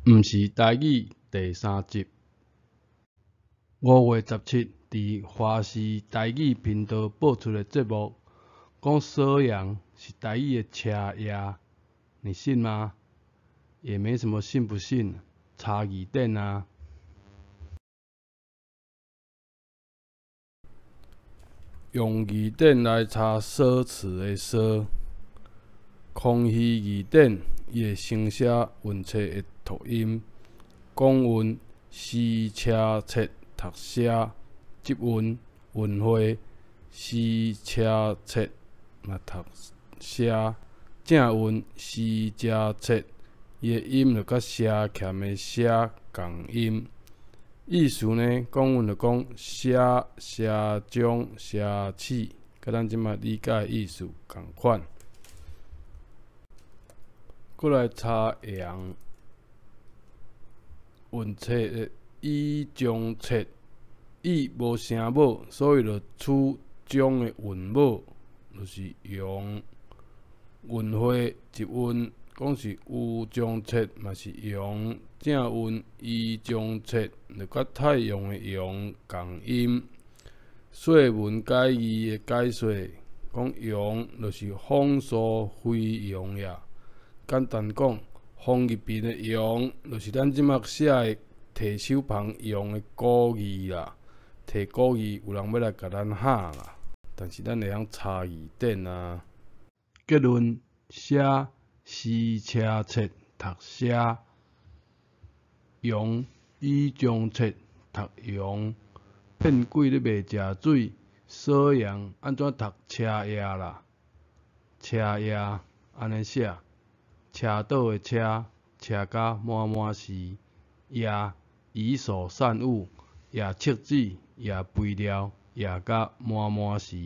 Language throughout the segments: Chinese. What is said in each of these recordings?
毋是台语第3集。5月17伫华视台语频道播出的节目，讲沈阳是台语的车爷，你信吗？也没什么信不信，查字典啊。用字典来查诗词的诗，空虚字典伊会生写韵册的读音，讲韵诗车册读写，集韵韵会诗车册嘛读写，正韵诗车册，伊的音就甲写欠的写共音。意思呢，讲阮就讲写、写中、写起，甲咱即马理解的意思共款。过来查阳韵册的以中册，以无声母，所以就取中的韵母，就是阳。韵会一韵，讲是有中册，嘛是阳。正韵以中册，就甲太阳的阳共音。说文解义的解说，讲阳就是风苏飞扬也。简单讲，风入边的阳，就是咱即马写的提手旁阳的古字啦。提古字有人要来甲咱喊啦，但是咱会晓查字典啊。结论：写诗车册读写。阳以中册读阳，骗鬼咧袂食水，沈阳安怎读车爷啦？车爷安尼写，车倒的车，车甲满满是爷，以所善物，爷切子，爷肥料，爷甲满满是。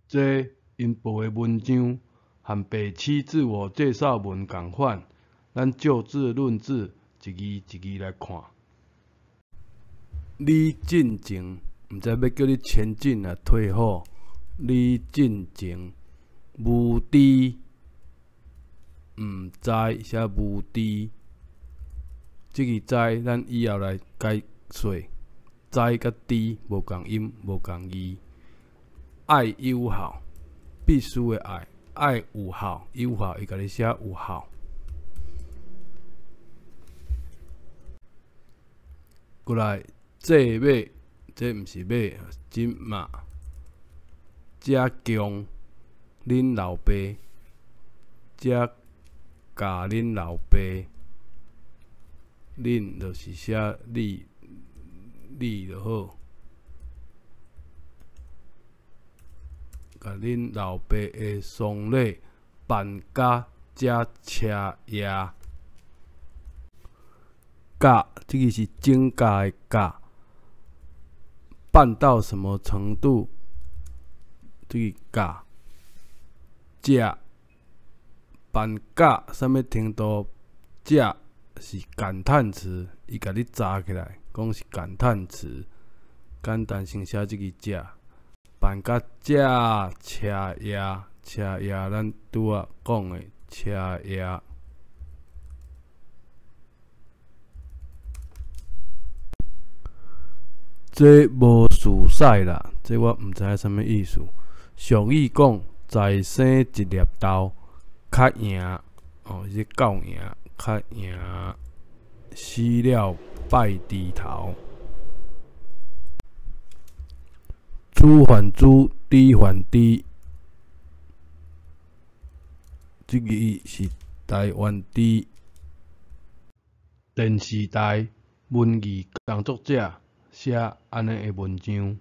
这因报的文章和白痴自我介绍文共款，咱就字论字。一字一字来看。你进前，毋知要叫你前进啊退后。你进前，无知，毋知写无知。即个知，咱以后来解说。知甲知无共音，无共义。爱有效，必须的爱，爱有效，有效伊甲你写有效。过来，这马，这毋是马，真马。这强，恁老爸，这教恁老爸，恁就是写你就好。甲恁老爸的丧礼办甲这车爷。甲，这个是增加的甲，办到什么程度？这个甲，这办甲什么程度？这是感叹词，伊甲你扎起来，讲是感叹词。简单先写这个这，办甲这车爷，车爷咱拄仔讲的车爷。这无事使啦，这我毋知影啥物意思。俗语讲，在生一粒豆，较赢哦，是狗赢，较赢死了拜低头。猪还猪，猪还猪，这个是台湾猪。电视台文艺工作者写安尼的文章。